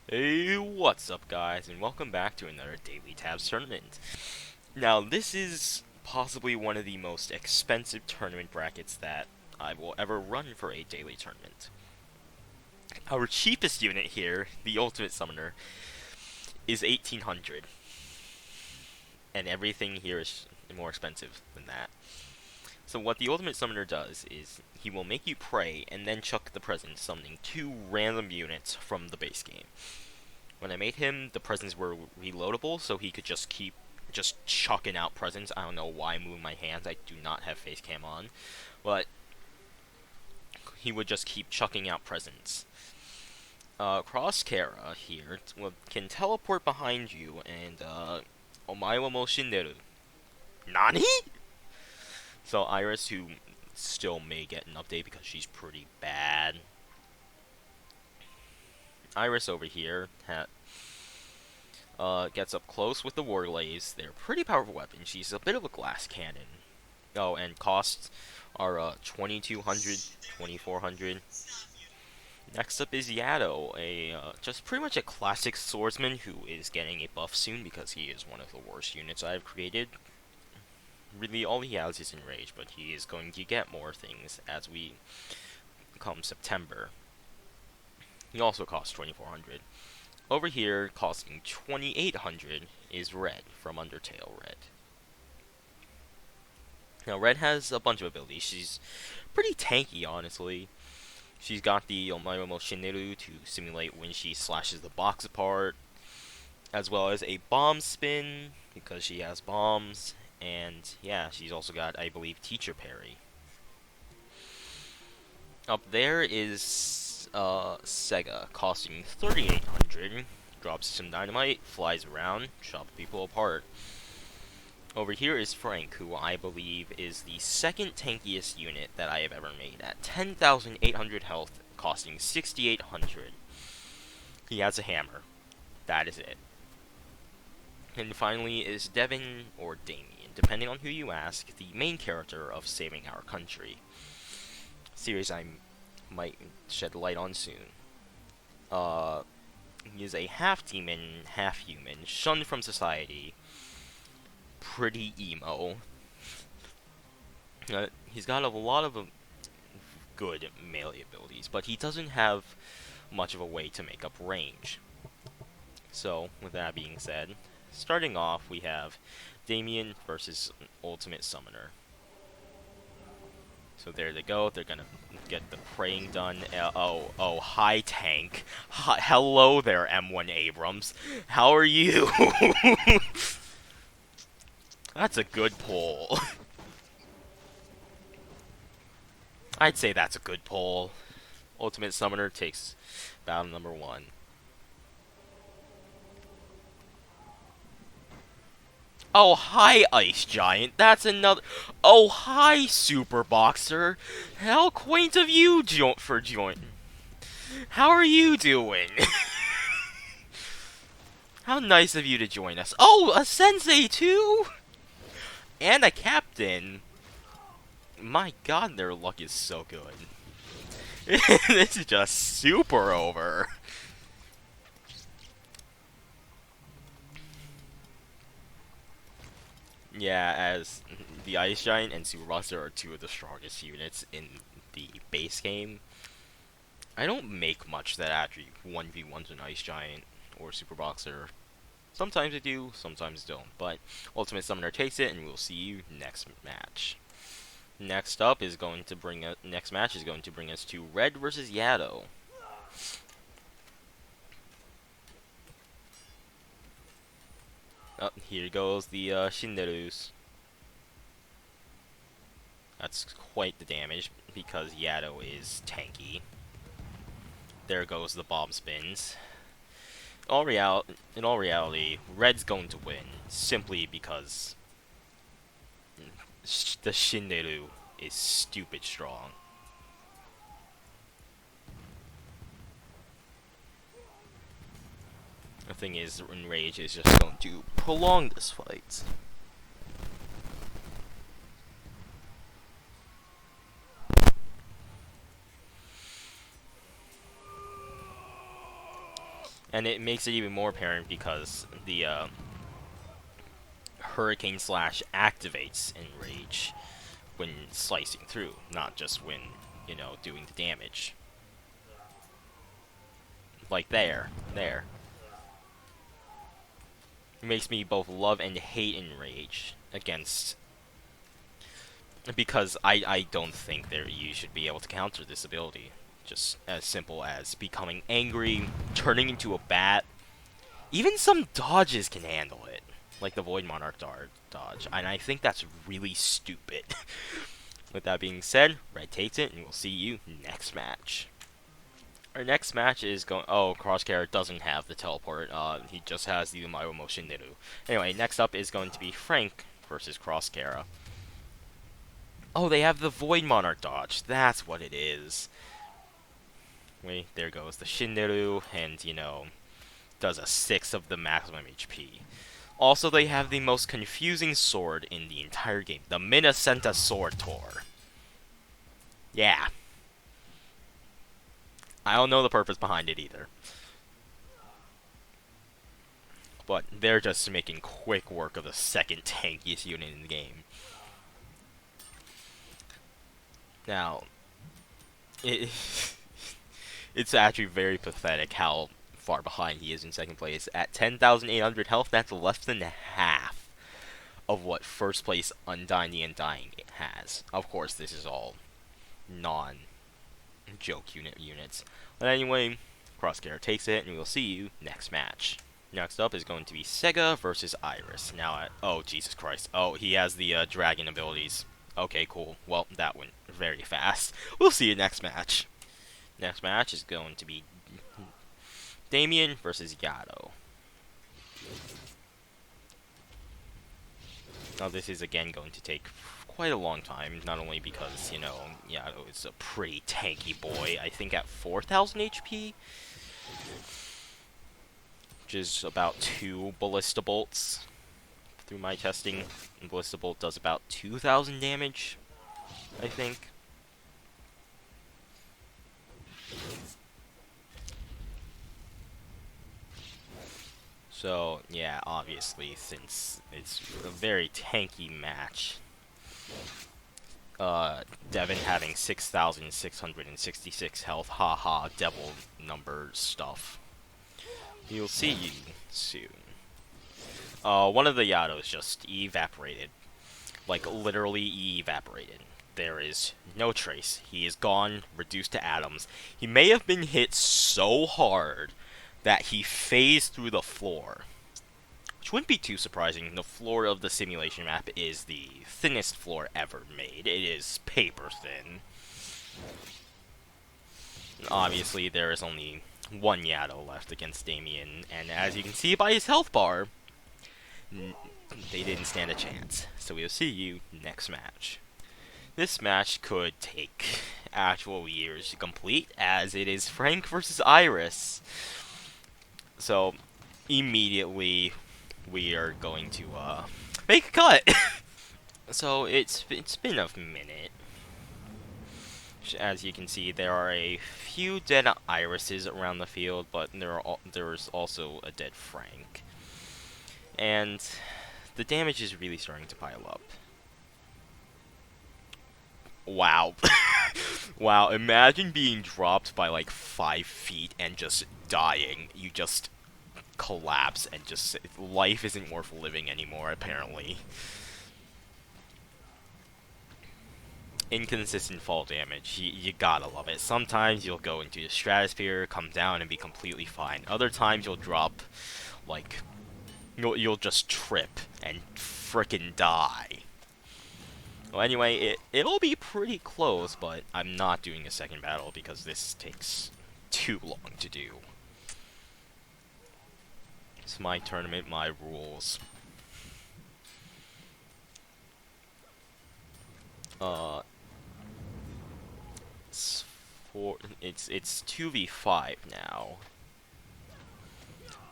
Hey, what's up guys, and welcome back to another Daily Tabs tournament. Now, this is possibly one of the most expensive tournament brackets that I will ever run for a daily tournament. Our cheapest unit here, the Ultimate Summoner, is 1800, and everything here is more expensive than that. So what the Ultimate Summoner does is he will make you pray and then chuck the present, summoning two random units from the base game. When I made him, the presents were reloadable, so he could just keep chucking out presents. I don't know why I'm moving my hands. I do not have face cam on, but he would just keep chucking out presents. Crosscare here can teleport behind you, and Omae wa mo shinderu. Nani? So Iris, who still may get an update because she's pretty bad. Iris over here gets up close with the Warglaze. They're pretty powerful weapons. She's a bit of a glass cannon. Oh, and costs are 2200, 2400. Next up is Yatto, just pretty much a classic swordsman who is getting a buff soon because he is one of the worst units I've created. Really, all he has is Enrage, but he is going to get more things as we come September. He also costs 2400. Over here, costing 2800, is Red from Undertale Red. Now, Red has a bunch of abilities. She's pretty tanky, honestly. She's got the Omae wa mo Shineru to simulate when she slashes the box apart, as well as a bomb spin, because she has bombs, and yeah, she's also got, I believe, Teacher Parry. Up there is Sega, costing 3800, drops some dynamite, flies around, chops people apart. Over here is Frank, who I believe is the second tankiest unit that I have ever made, at 10,800 health, costing 6,800. He has a hammer. That is it. And finally is Devin, or Damien, depending on who you ask, the main character of Saving Our Country. Series I might shed light on soon. He is a half-demon, half-human, shunned from society, pretty emo. He's got a lot of good melee abilities, but he doesn't have much of a way to make up range. So, with that being said, starting off, we have Damien versus Ultimate Summoner. So there they go. They're gonna get the praying done. Oh, hi tank. Hello there, M1 Abrams. How are you? That's a good pull. I'd say that's a good pull. Ultimate Summoner takes battle number 1. Oh, hi, Ice Giant. That's another. Oh, hi, Super Boxer. How quaint of you for joining. How are you doing? How nice of you to join us. Oh, a sensei too? And a captain. My god, their luck is so good. This is just super over. Yeah, as the Ice Giant and Super Boxer are two of the strongest units in the base game. I don't make much that actually 1v1s an Ice Giant or Super Boxer. Sometimes I do, sometimes don't. But Ultimate Summoner takes it, and we'll see you next match. Next up is going to bring us. Next match is going to bring us to Red versus Yatto. Oh, here goes the Shinderus. That's quite the damage because Yatto is tanky. There goes the bomb spins. In all reality, Red's going to win simply because the Shinderu is stupid strong. The thing is, Enrage is just going to prolong this fight. And it makes it even more apparent because the Hurricane Slash activates Enrage when slicing through, not just when, doing the damage. Like there. It makes me both love and hate Enrage against... Because I don't think you should be able to counter this ability. Just as simple as becoming angry, turning into a bat. Even some dodges can handle it. Like the Void Monarch dodge. And I think that's really stupid. With that being said, Red takes it, and we'll see you next match. Our next match is going... Oh, Crosscare doesn't have the teleport. He just has the Umayo Motion Niru. Anyway, next up is going to be Frank versus Crosscare. Oh, they have the Void Monarch dodge. That's what it is. Wait, there goes the Shinderu, and, does a 6 of the maximum HP. Also, they have the most confusing sword in the entire game. The Minacenta Sword Tor. Yeah. I don't know the purpose behind it either. But they're just making quick work of the second tankiest unit in the game. Now, it's actually very pathetic how far behind he is in second place. At 10,800 health, that's less than half of what first place Undying the Undying has. Of course, this is all non-joke units. But anyway, Crosscare takes it, and we'll see you next match. Next up is going to be Sega versus Iris. Now, oh, Jesus Christ. Oh, he has the dragon abilities. Okay, cool. Well, that went very fast. We'll see you next match. Next match is going to be Damien versus Yatto. Now, this is again going to take quite a long time, not only because, Yatto is a pretty tanky boy. I think at 4,000 HP, which is about 2 Ballista Bolts. Through my testing, Ballista Bolt does about 2,000 damage, I think. So, yeah, obviously, since it's a very tanky match, Devin having 6,666 health, haha, devil number stuff. You'll see you soon. One of the Yattos just evaporated. Like, literally evaporated. There is no trace. He is gone, reduced to atoms. He may have been hit so hard that he phased through the floor. Which wouldn't be too surprising. The floor of the simulation map is the thinnest floor ever made. It is paper thin. Obviously, there is only one Yatto left against Damien, and as you can see by his health bar, they didn't stand a chance. So we'll see you next match. This match could take actual years to complete, as it is Frank versus Iris. So, immediately, we are going to, make a cut! So, it's been a minute. As you can see, there are a few dead Irises around the field, but there is also a dead Frank. And the damage is really starting to pile up. Wow. Wow, imagine being dropped by like 5 feet and just dying. You just collapse and just... life isn't worth living anymore, apparently. Inconsistent fall damage. You gotta love it. Sometimes you'll go into the stratosphere, come down, and be completely fine. Other times you'll drop, like... You'll just trip and frickin' die. Well, anyway, it'll be pretty close, but I'm not doing a second battle because this takes too long to do. It's my tournament, my rules. It's 2v5 now.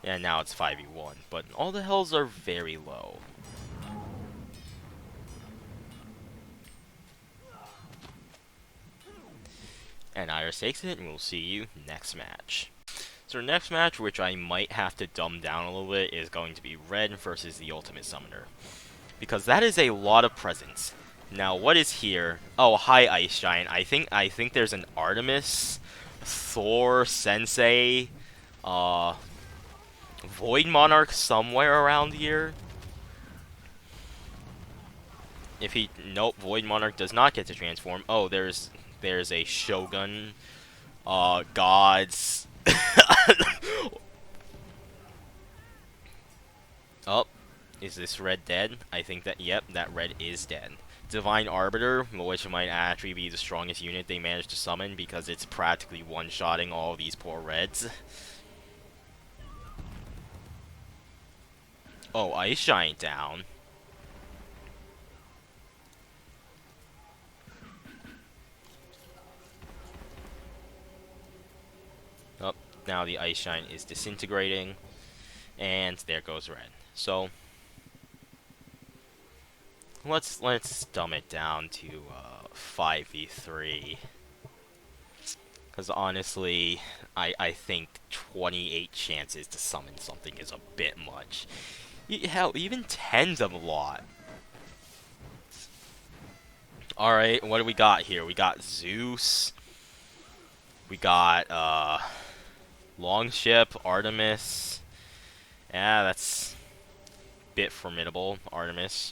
And now it's 5v1, but all the hells are very low. And Iris takes it, and we'll see you next match. So So next match, which I might have to dumb down a little bit, is going to be Red versus the Ultimate Summoner. Because that is a lot of presence. Now, what is here? Oh, hi, Ice Giant. I think there's an Artemis, Thor, Sensei, Void Monarch somewhere around here. If he... Nope, Void Monarch does not get to transform. Oh, there's a Shogun. Gods. Oh, is this red dead? I think that, yep, that red is dead. Divine Arbiter, which might actually be the strongest unit they managed to summon because it's practically one-shotting all these poor reds. Oh, Ice Giant down. Oh, now the Ice Giant is disintegrating. And there goes red. So let's dumb it down to 5v3. Because honestly, I think 28 chances to summon something is a bit much. Hell, even 10's a lot. Alright, what do we got here? We got Zeus. We got Longship, Artemis. Yeah, that's a bit formidable, Artemis.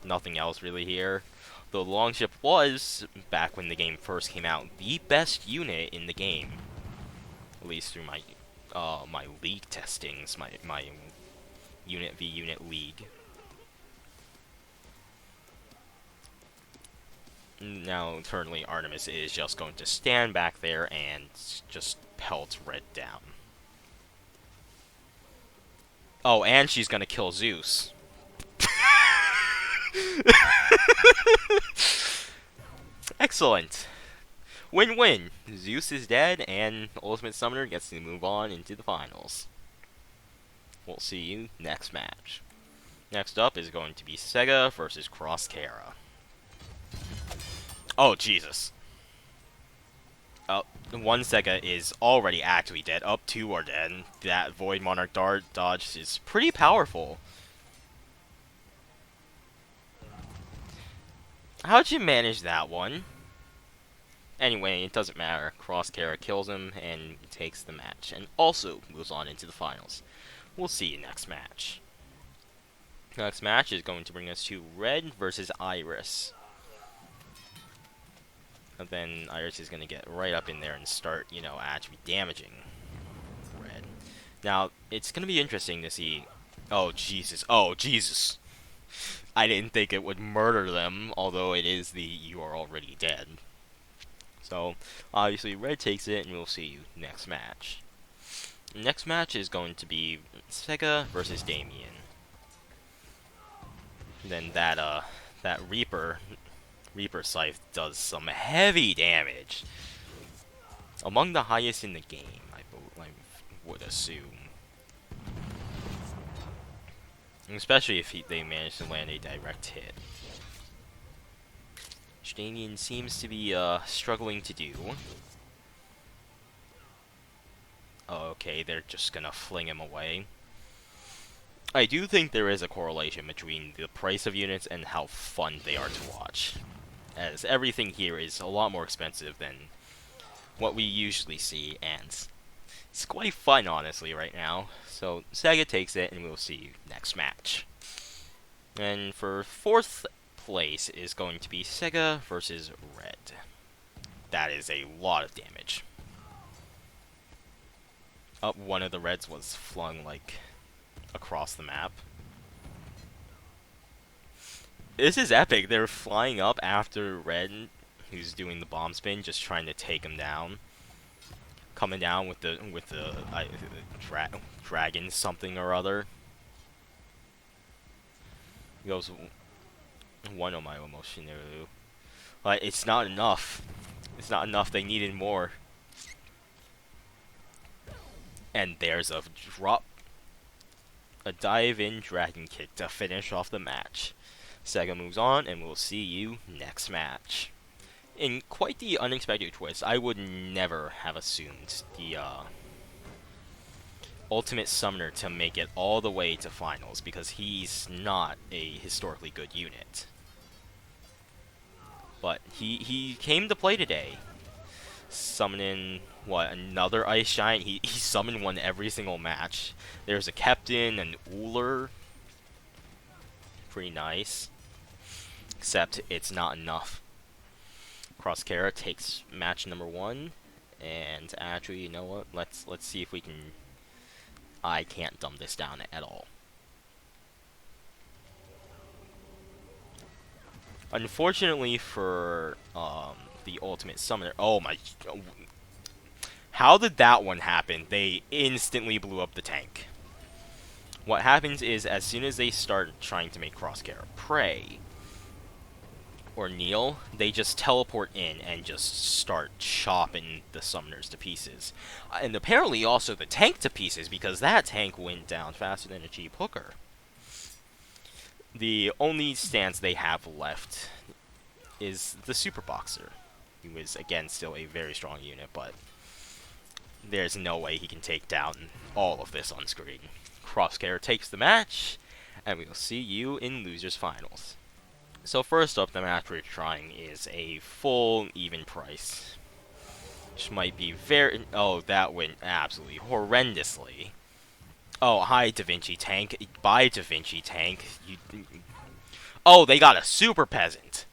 Nothing else really here. The Longship was, back when the game first came out, the best unit in the game. At least through my my league testings, my unit v unit league. Now, currently, Artemis is just going to stand back there and just pelt red down. Oh, and she's gonna kill Zeus. Excellent. Win-win. Zeus is dead, and Ultimate Summoner gets to move on into the finals. We'll see you next match. Next up is going to be Sega versus Crosscare. Oh, Jesus. Oh, one Sega is already actually dead. Up, two are dead. That Void Monarch dodge is pretty powerful. How'd you manage that one? Anyway, it doesn't matter. Crosscare kills him and takes the match, and also moves on into the finals. We'll see you next match. Next match is going to bring us to Red versus Iris. And then Iris is going to get right up in there and start, you know, actually damaging Red. Now, it's going to be interesting to see... Oh, Jesus. Oh, Jesus. I didn't think it would murder them, although it is the you are already dead. So, obviously, Red takes it, and we'll see you next match. Next match is going to be Sega versus Damien. Then that Reaper Scythe does some heavy damage. Among the highest in the game, I would assume. Especially if they manage to land a direct hit. Which Damien seems to be struggling to do. Okay, they're just gonna fling him away. I do think there is a correlation between the price of units and how fun they are to watch, as everything here is a lot more expensive than what we usually see, and it's quite fun, honestly, right now. So, Sega takes it, and we'll see you next match. And for fourth place is going to be Sega versus Red. That is a lot of damage. Up, one of the Reds was flung, like, across the map. This is epic. They're flying up after Red, who's doing the bomb spin, just trying to take him down. Coming down with the dragon something or other. He goes one of my emotion. But it's not enough. It's not enough. They needed more. And there's a dive-in dragon kick to finish off the match. Sega moves on, and we'll see you next match. In quite the unexpected twist, I would never have assumed Ultimate Summoner to make it all the way to finals, because he's not a historically good unit. But he came to play today. Summoning, what, another Ice Giant? He summoned one every single match. There's a Captain, an Uller. Pretty nice. Except it's not enough. Crosscare takes match number 1. And actually, you know what? Let's see if we can... I can't dumb this down at all. Unfortunately for the Ultimate Summoner... Oh my... How did that one happen? They instantly blew up the tank. What happens is, as soon as they start trying to make Crosscare pray or kneel, they just teleport in and just start chopping the summoners to pieces. And apparently also the tank to pieces, because that tank went down faster than a cheap hooker. The only stance they have left is the Super Boxer, who is, again, still a very strong unit, but there's no way he can take down all of this on screen. Crosscare takes the match, and we will see you in Losers Finals. So first up, the match we're trying is a full even price, which might be very... Oh, that went absolutely horrendously. Oh, hi, Davinci tank. Bye, Davinci tank. Oh, they got a super peasant.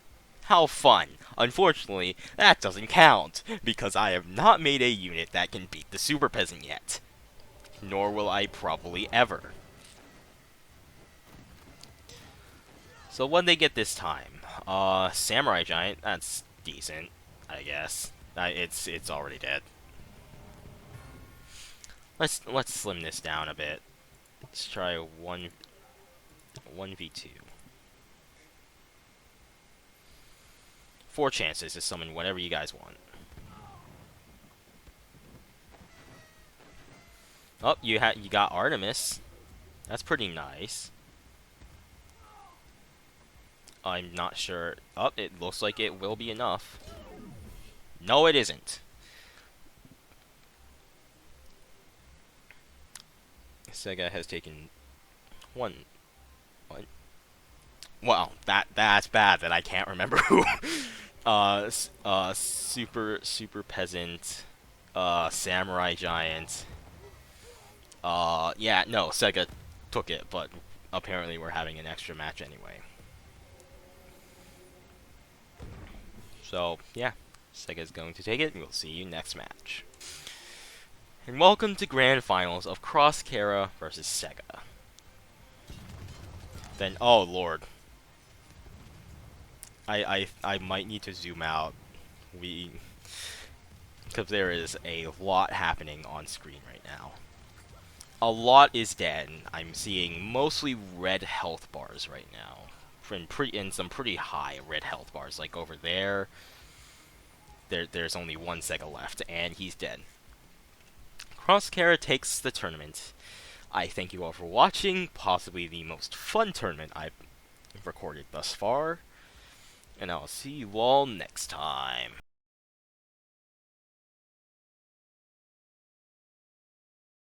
How fun. Unfortunately, that doesn't count, because I have not made a unit that can beat the super peasant yet. Nor will I probably ever. So what did they get this time? Samurai Giant. That's decent, I guess. It's already dead. Let's slim this down a bit. Let's try a 1v2. 4 chances to summon whatever you guys want. Oh, you got Artemis. That's pretty nice. I'm not sure. Oh, it looks like it will be enough. No, it isn't. Sega has taken one. Well, that's bad that I can't remember who. Super peasant, samurai giant. Yeah, no, Sega took it, but apparently we're having an extra match anyway. So, yeah, Sega's going to take it, and we'll see you next match. And welcome to Grand Finals of Crosscare versus Sega. Then, oh lord. I might need to zoom out. Because there is a lot happening on screen right now. A lot is dead. I'm seeing mostly red health bars right now. And some pretty high red health bars. Like over there. There's only one Sega left, and he's dead. Crosscare takes the tournament. I thank you all for watching. Possibly the most fun tournament I've recorded thus far. And I'll see you all next time.